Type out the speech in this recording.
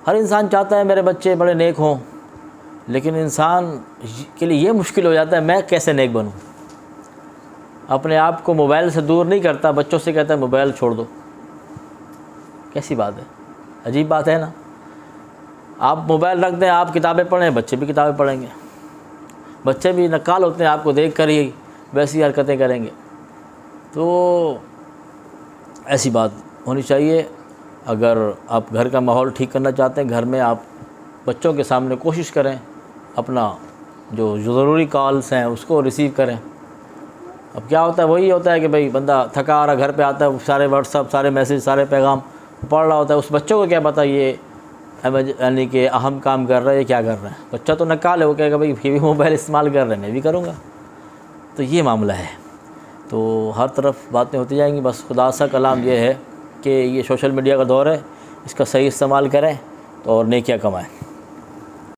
हर इंसान चाहता है मेरे बच्चे बड़े नेक हों, लेकिन इंसान के लिए ये मुश्किल हो जाता है मैं कैसे नेक बनूं। अपने आप को मोबाइल से दूर नहीं करता, बच्चों से कहता है मोबाइल छोड़ दो। कैसी बात है, अजीब बात है ना। आप मोबाइल रख दें, आप किताबें पढ़ें, बच्चे भी किताबें पढ़ेंगे। बच्चे भी नक्काल होते हैं, आपको देख कर ही वैसी हरकतें करेंगे। तो ऐसी बात होनी चाहिए। अगर आप घर का माहौल ठीक करना चाहते हैं, घर में आप बच्चों के सामने कोशिश करें अपना जो ज़रूरी कॉल्स हैं उसको रिसीव करें। अब क्या होता है, वही होता है कि भाई बंदा थका आ रहा घर पे आता है, सारे व्हाट्सअप, सारे मैसेज, सारे पैगाम पढ़ रहा होता है। उस बच्चों को क्या पता ये यानी कि अहम काम कर रहा है, ये क्या कर रहा है। बच्चा तो नकाल है, वो कहेगा भाई ये भी मोबाइल इस्तेमाल कर रहे हैं, मैं भी करूँगा। तो ये मामला है। तो हर तरफ बातें होती जाएंगी। बस खुदा सा कलाम ये है कि ये सोशल मीडिया का दौर है, इसका सही इस्तेमाल करें तो और नेकियां कमाएं।